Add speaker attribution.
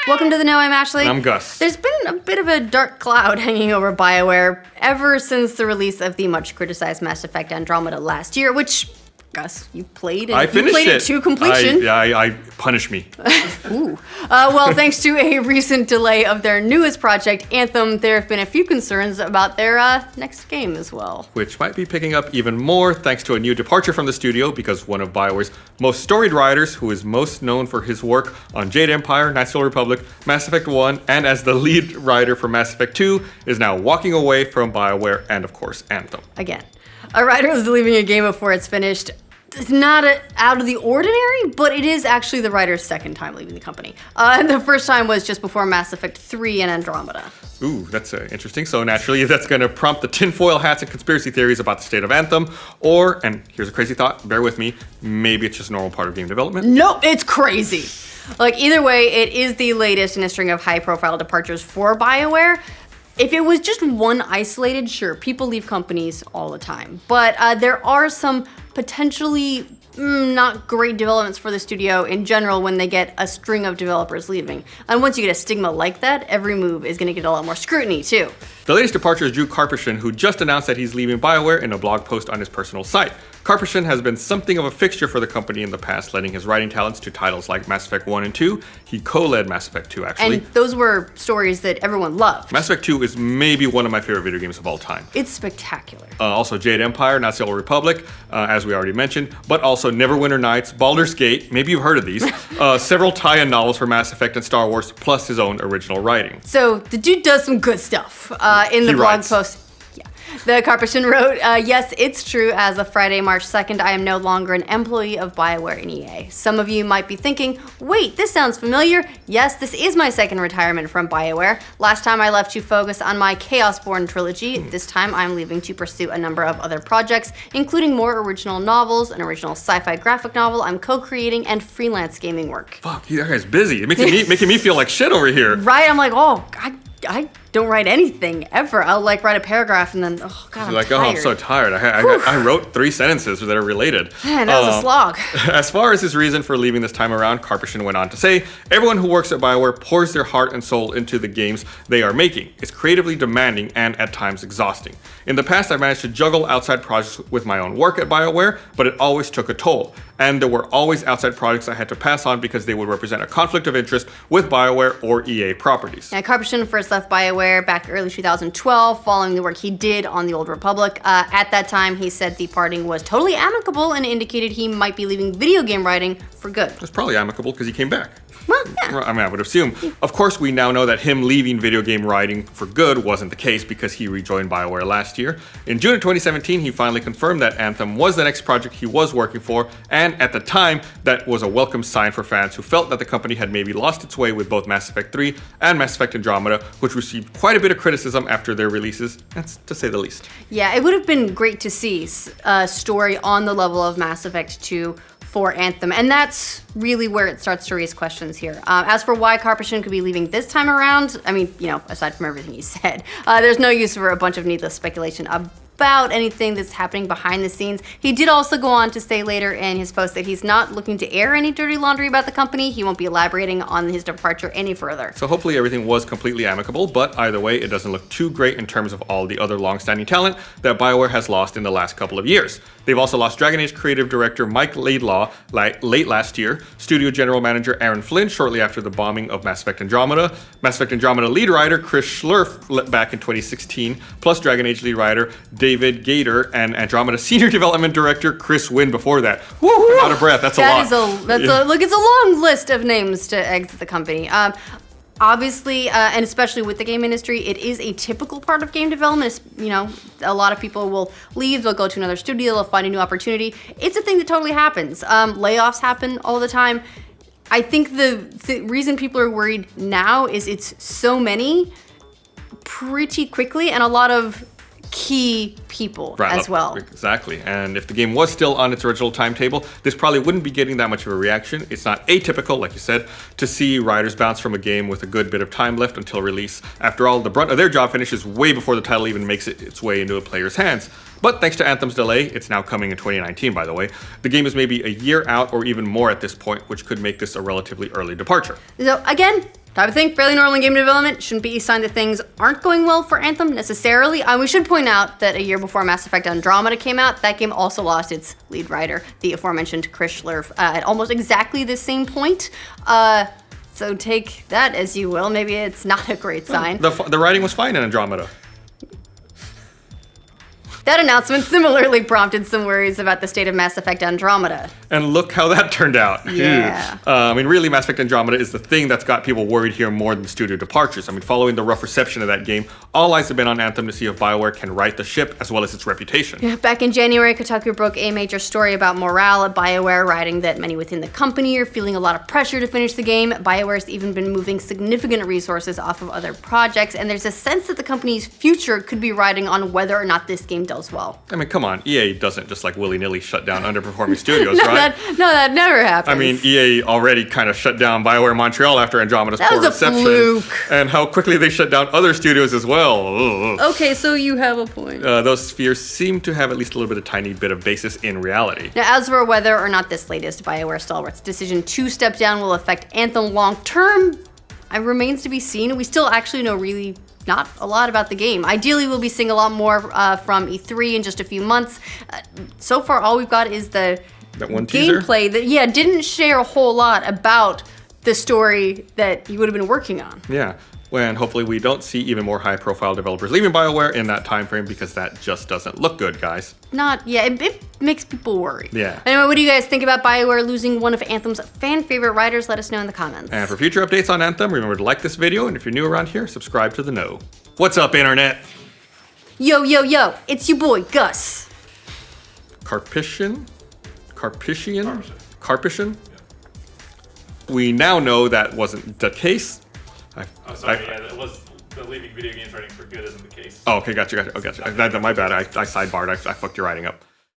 Speaker 1: Welcome to the Know. I'm Ashley.
Speaker 2: And I'm Gus.
Speaker 1: There's been a bit of a dark cloud hanging over Bioware ever since the release of the much criticized Mass Effect Andromeda last year, which, Gus, you played and
Speaker 2: I finished
Speaker 1: played it to completion.
Speaker 2: I punish me.
Speaker 1: Ooh. Well, thanks to a recent delay of their newest project, Anthem, there have been a few concerns about their next game as well.
Speaker 2: Which might be picking up even more thanks to a new departure from the studio, because one of Bioware's most storied writers, who is most known for his work on Jade Empire, Knights of the Old Republic, Mass Effect 1, and as the lead writer for Mass Effect 2, is now walking away from Bioware and, of course, Anthem.
Speaker 1: Again, a writer is leaving a game before it's finished. It's not out of the ordinary, but it is actually the writer's second time leaving the company. The first time was just before Mass Effect 3 and Andromeda.
Speaker 2: Ooh, that's interesting. So naturally, that's going to prompt the tinfoil hats and conspiracy theories about the state of Anthem. Or, and here's a crazy thought, bear with me, maybe it's just a normal part of game development.
Speaker 1: Nope, it's crazy. Like, either way, it is the latest in a string of high-profile departures for Bioware. If it was just one isolated, sure, people leave companies all the time. But there are some potentially not great developments for the studio in general when they get a string of developers leaving. And once you get a stigma like that, every move is going to get a lot more scrutiny too.
Speaker 2: The latest departure is Karpyshyn, who just announced that he's leaving Bioware in a blog post on his personal site. Karpyshyn has been something of a fixture for the company in the past, lending his writing talents to titles like Mass Effect 1 and 2. He co-led Mass Effect 2, actually.
Speaker 1: And those were stories that everyone loved.
Speaker 2: Mass Effect 2 is maybe one of my favorite video games of all time.
Speaker 1: It's spectacular.
Speaker 2: Also Jade Empire, Knights of the Old Republic, as we already mentioned, but also Neverwinter Nights, Baldur's Gate, maybe you've heard of these, several tie-in novels for Mass Effect and Star Wars, plus his own original writing.
Speaker 1: So the dude does some good stuff. In the blog post, the Karpyshyn wrote, yes, it's true. As of Friday, March 2nd, I am no longer an employee of Bioware and EA. Some of you might be thinking, wait, this sounds familiar. Yes, this is my second retirement from Bioware. Last time I left to focus on my Chaosborn trilogy. This time I'm leaving to pursue a number of other projects, including more original novels, an original sci-fi graphic novel I'm co-creating, and freelance gaming work.
Speaker 2: Fuck, that guy's busy. It's making me feel like shit over here.
Speaker 1: Right, I'm like, oh, I don't write anything ever. I'll like write a paragraph and then, oh God, I'm
Speaker 2: like,
Speaker 1: tired.
Speaker 2: Oh, I'm so tired. I wrote 3 sentences that are related.
Speaker 1: Man, that was a slog.
Speaker 2: As far as his reason for leaving this time around, Karpyshyn went on to say, everyone who works at Bioware pours their heart and soul into the games they are making. It's creatively demanding and at times exhausting. In the past, I've managed to juggle outside projects with my own work at Bioware, but it always took a toll. And there were always outside projects I had to pass on because they would represent a conflict of interest with Bioware or EA properties.
Speaker 1: Yeah, Karpyshyn first left Bioware back early 2012 following the work he did on the Old Republic. At that time, he said the parting was totally amicable and indicated he might be leaving video game writing for good.
Speaker 2: It's probably amicable because he came back.
Speaker 1: Well, yeah.
Speaker 2: I mean, I would assume. Of course, we now know that him leaving video game writing for good wasn't the case because he rejoined Bioware last year. In June of 2017, he finally confirmed that Anthem was the next project he was working for, and at the time, that was a welcome sign for fans who felt that the company had maybe lost its way with both Mass Effect 3 and Mass Effect Andromeda, which received quite a bit of criticism after their releases, that's to say the least.
Speaker 1: Yeah, it would have been great to see a story on the level of Mass Effect 2 for Anthem, and that's really where it starts to raise questions here. As for why Karpyshyn could be leaving this time around, I mean, aside from everything he said, there's no use for a bunch of needless speculation about anything that's happening behind the scenes. He did also go on to say later in his post that he's not looking to air any dirty laundry about the company. He won't be elaborating on his departure any further.
Speaker 2: So hopefully everything was completely amicable, but either way, it doesn't look too great in terms of all the other long-standing talent that Bioware has lost in the last couple of years. They've also lost Dragon Age creative director Mike Laidlaw late last year, studio general manager Aaron Flynn shortly after the bombing of Mass Effect Andromeda, Mass Effect Andromeda lead writer Chris Schlurf back in 2016, plus Dragon Age lead writer David Gator and Andromeda senior development director Chris Wynn before that. Woo! I'm out of breath. That's a lot.
Speaker 1: Look, it's a long list of names to exit the company. Obviously, and especially with the game industry, it is a typical part of game development. A lot of people will leave, they'll go to another studio, they'll find a new opportunity. It's a thing that totally happens. Layoffs happen all the time. I think the reason people are worried now is it's so many pretty quickly and a lot of key people as well.
Speaker 2: Exactly. And if the game was still on its original timetable, this probably wouldn't be getting that much of a reaction. It's not atypical, like you said, to see writers bounce from a game with a good bit of time left until release. After all, the brunt of their job finishes way before the title even makes its way into a player's hands. But thanks to Anthem's delay, it's now coming in 2019, by the way, the game is maybe a year out or even more at this point, which could make this a relatively early departure.
Speaker 1: So again, I would think fairly normal in game development. Shouldn't be a sign that things aren't going well for Anthem necessarily. We should point out that a year before Mass Effect Andromeda came out, that game also lost its lead writer, the aforementioned Chris Schlerf, at almost exactly the same point. So take that as you will. Maybe it's not a great sign.
Speaker 2: The writing was fine in Andromeda.
Speaker 1: That announcement similarly prompted some worries about the state of Mass Effect Andromeda.
Speaker 2: And look how that turned out.
Speaker 1: Yeah.
Speaker 2: Really, Mass Effect Andromeda is the thing that's got people worried here more than studio departures. Following the rough reception of that game, all eyes have been on Anthem to see if Bioware can right the ship as well as its reputation.
Speaker 1: Yeah, back in January, Kotaku broke a major story about morale at Bioware, writing that many within the company are feeling a lot of pressure to finish the game. Bioware's even been moving significant resources off of other projects, and there's a sense that the company's future could be riding on whether or not this game does well.
Speaker 2: Come on, EA doesn't just willy-nilly shut down underperforming studios, right?
Speaker 1: That never happens.
Speaker 2: EA already kind of shut down Bioware Montreal after Andromeda's poor reception.
Speaker 1: Fluke.
Speaker 2: And how quickly they shut down other studios as well. Ugh.
Speaker 1: Okay, so you have a point.
Speaker 2: Those fears seem to have at least a tiny bit of basis in reality.
Speaker 1: Now, as for whether or not this latest Bioware stalwart's decision to step down will affect Anthem long-term, it remains to be seen. We still actually know really not a lot about the game. Ideally, we'll be seeing a lot more from E3 in just a few months. So far, all we've got is that
Speaker 2: one teaser?
Speaker 1: Gameplay that, didn't share a whole lot about the story that you would have been working on.
Speaker 2: Yeah, when hopefully we don't see even more high-profile developers leaving Bioware in that time frame, because that just doesn't look good, guys.
Speaker 1: It makes people worry.
Speaker 2: Yeah.
Speaker 1: Anyway, what do you guys think about Bioware losing one of Anthem's fan-favorite writers? Let us know in the comments.
Speaker 2: And for future updates on Anthem, remember to like this video, and if you're new around here, subscribe to the know. What's up, Internet?
Speaker 1: Yo, it's your boy, Gus.
Speaker 2: Karpyshyn? We now know that wasn't the case.
Speaker 3: That was the leaving video games writing for good isn't the case.
Speaker 2: Oh, okay, gotcha. My bad. I sidebarred. I fucked your writing up.